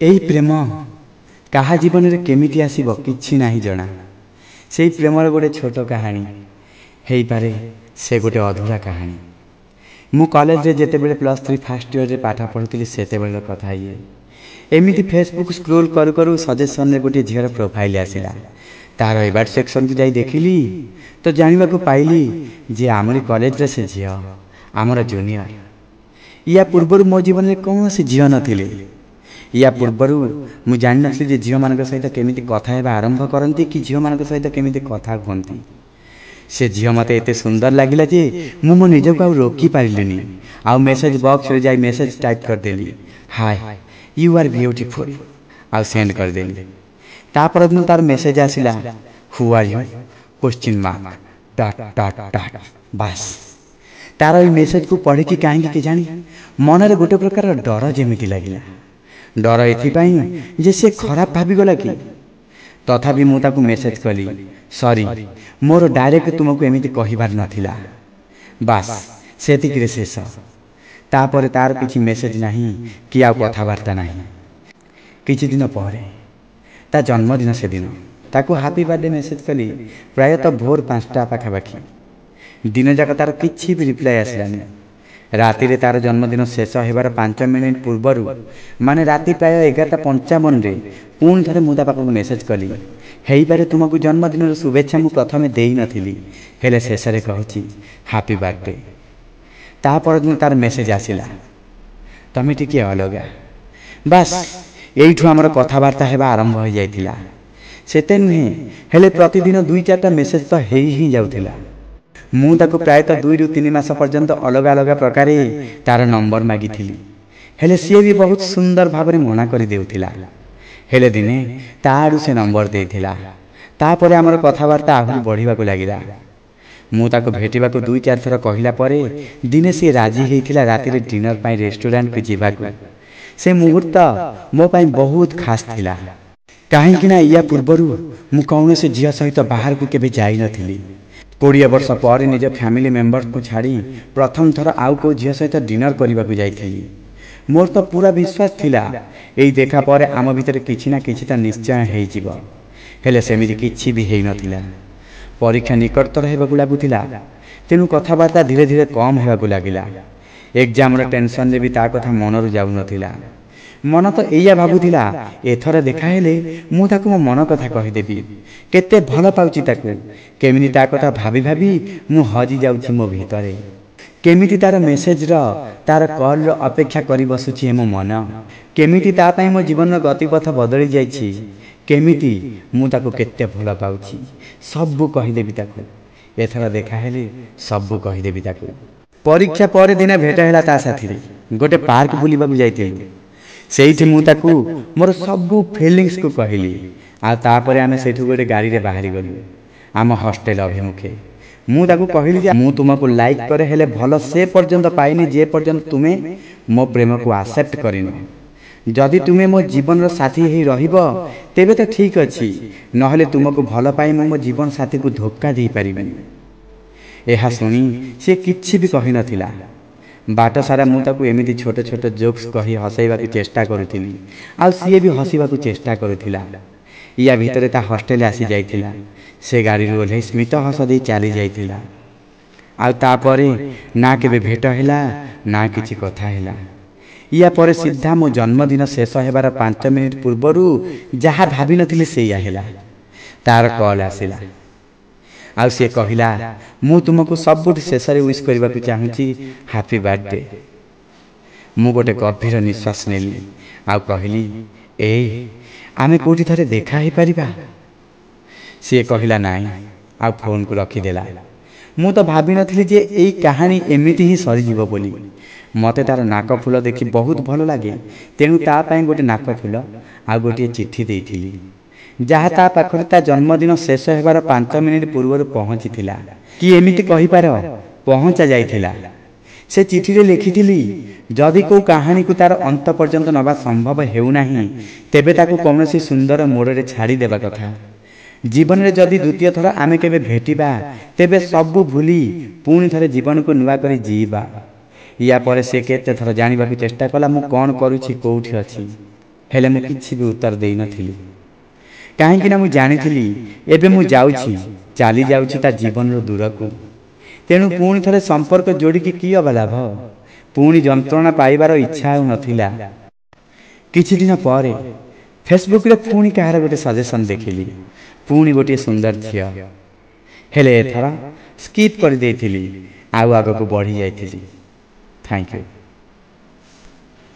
एही प्रेम कहा जीवन में केमिति आसीबो किछि नाही जना। सेही प्रेमर गोटे छोट कहानी हेई पारे से गोटे अधूरा कहानी। मु कॉलेज रे जेते बेले +3 फर्स्ट ईयर रे पाठ पढुतिली सेते बेले कथा ये एमिति फेसबुक स्क्रोल करू करू सजेशन रे गोटे झीर प्रोफाइल आसिला। तार एबार सेक्शन को जाई देखिली तो जानिबा को पाइली जे आमरी कॉलेज रे से झियो आमर जूनियर। या पूर्वर मो जीवन में कौन से झील नथिले। या पूर्वर मु जानि नथली जे झील मानक सहित केमिति कथा हेबा आरंभ करंती कि झील मानक सहित केमिति कथा कहंती। से झील मते एते सुंदर लागिला जे मु मो निजको आ रोकी पारिलिनी। आ मेसेज बॉक्स रे जाई मेसेज टाइप कर देली, हाय यू आर ब्यूटीफुल आ सेंड कर देली। तापर दिन तार मेसेज आसिला, who are you question mark dot dot dot. बस तार ई मेसेज को पढ़ी कि काहे कि जानी मन रे गोटे प्रकार डर जेमिति लागिला। डर एथिपाई जे से खराब भाभी गला कि। तथापि मु ताकू मेसेज कली, सॉरी मोर डायरेक्ट तुमको एमिति कहिबार नथिला। बस सेतिक रे शेष। तापर तार किछि मेसेज नाही कि आ कथाबार्ता नाही। किछि दिन परे ता जन्मदिन से दिन ताकू हैप्पी बर्थडे मेसेज कली प्रायतः भोर 5टा पाखापाखि। दिन जाक तार किछि भी रिप्लाई आसलानी। राति रे तार जन्मदिन शेष हेबार 5 मिनिट पूर्वर माने राति प्राय 11:55 रे पुणी थरे मुदा पाखक मेसेज कली, हेई पारे तुमको जन्मदिन शुभेच्छा मु प्रथमे देई नथिली हेले शेष रे कहूची हैप्पी बर्थडे। ता पर दिन तार मेसेज आसिला, तमे टिके अलगा। बस एइठु हमर कथाबार्ता हेबा आरंभ हो जाइतिला। सेते नुहे हेले प्रतिदिन 2-4टा मेसेज तो हेई ही जाउतिला। मु ताको प्रायतः 2 ରୁ 3 मास पर्यंत अलग अलग प्रकार तार नंबर मागी थिली हेले सी भी बहुत सुंदर भाव में मना कर देउथिला। हेले दिने ताडू से नंबर देइथिला। तापरे हमर कथाबार्ता आहुरी बढ़िबा को लागिला। मु ताको भेटिबा को 2-4 थर कहिला परे दिने से राजी हेइथिला राति रे डिनर पाई रेस्टोरेंट को जीवा को। से मुहूर्त मो पाई बहुत खास थिला। काहे कि ना या पूर्वरु मु कौन से झिया सहित बाहर को केबे जाई नथिली। 20 वर्ष पर निज फैमिली मेंबर्स को छाड़ी प्रथम थर आउ को झिया सहित डिनर करने को जाइथिली। मोर तो पूरा विश्वास थिला एई देखा पर आम भितर किछि ना किछि त निश्चय हेइ जिवो। हेले सेमिति किछि भी हेइ नथिला। परीक्षा निकटतर हेबाकु लागुथिला तेनु कथाबार्ता धीरे धीरे कम हेबाकु लागिला। एग्जाम रो टेंशन रे भी ता कथा मनरु जाउ नथिला। मन तो एया भाबुथिला एथर देखा हेले मु ताकू मो मन कथा कहि देबी केते भल पाउची ताकू। केमिति ता कथा भाबी भाबी मु हजी जाउछी मो भितरे। केमिति तार मेसेज रो तार कॉल रो अपेक्षा करी बसुची मो मन। केमिति ता पई मो जीवन रो गतिपथ बदली जाईची। केमिति मु ताकू केते भल पाउची सब कहि देबी ताकू। एथर देखा हेले सब कहि देबी ताकू। परीक्षा पर दिन भेट हेला ता साथी रे गोटे पार्क बुलीबा को जाइथिलु। सेठी मु ताकू मोर सब फीलिंग्स को कहली। आ तापरे आमे सेठु गोटे गाड़ी रे बाहरी गलु आम हॉस्टल अभिमुखे। मु ताकू कहली जे मु तुमको लाइक करे हेले भल से पर्यंत पाइनी जे पर्यंत तुमे मो प्रेम को एक्सेप्ट करिनो। जदि तुमे मो जीवन रो साथी हेई रहिबो तेबे तो ठीक अछि, नहले तुमको भल पाई मो जीवन साथी को धोखा देई परिबेनी। एहा सुनी से किछि भी कहि नथिला। बाट सारा मु ताकू एमिति छोटे छोटे जोक्स कही हसैबा की चेष्टा करुथिली आ सी भी हसीबा को चेष्टा करुथिला। या भितरे ता हॉस्टल आसी जाइथिला। से गाड़ी रो ओल्हे स्मित हस दे चली जाइथिला। आ तापरे ना केबे भेट हैला ना किछि कथा हैला। या परे सीधा मो जन्मदिन शेष हेबार 5 मिनिट पूर्वरु जहा भाबी नथिले सेया हैला। तार कॉल आसिला आ से कहिला मु तुमको सबुठ शेष रे विश करबा को चाहूची हैप्पी बर्थडे। मु गोटे गभीर निश्वास नेली आ कहली ए आमे कोठी थरे देखा ही परिबा। से कहिला नाही आ फोन को रखी देला। मु तो भाबी नथिली जे एई कहानी एमिति ही सरी जीवो बोली। मते तार नाक फूल देखि बहुत भल लागे तेनु ता पई गोटे नाक फूल आ गोटे चिट्ठी देइथिली जहा ता पाखरे ता जन्मदिन शेष हेबार 5 मिनिट पूर्व पहुंची थिला कि एमिति कहि पार पहुंचा जाइथिला। से चिठी रे लिखिथिली जदि को कहानी को तार अंत पर्यंत नबा संभव हेउ नाही तेबे ताकू कोनोसी सुंदर मोड़ रे छाड़ी देबा कथा। जीवन रे जदि द्वितीय थर आमे केबे भेटिबा तेबे सब भूली पुणी थरे जीवन को नुआ करी जीवा। या परे से केते थर जानिबा की चेष्टा कला मु कोन करूछि कोउठी अछि। ହେଲେ ମୁଁ କିଛି ବି ଉତ୍ତର ଦେଇନଥିଲି। କାହିଁକି ନା ମୁଁ ଜାଣିଥିଲି ଏବେ ମୁଁ ଯାଉଛି, ଚାଲି ଯାଉଛି ତା ଜୀବନର ଦୂରକୁ। ତେଣୁ ପୁଣି ଥରେ ସମ୍ପର୍କ ଯୋଡ଼ିକି କି ଅବା ଲାଭ? ପୁଣି ଯନ୍ତ୍ରଣା ପାଇବାର ଇଚ୍ଛା ଆଉ ନଥିଲା। କିଛି ଦିନ ପରେ ଫେସବୁକ୍ରେ ପୁଣି କାହାର ଗୋଟେ ସଜେସନ୍ ଦେଖିଲି, ପୁଣି ଗୋଟିଏ ସୁନ୍ଦର ଝିଅ। ହେଲେ ଏଥର ସ୍କିପ୍ କରିଦେଇଥିଲି, ଆଉ ଆଗକୁ ବଢ଼ି ଯାଇଥିଲି। Thank you.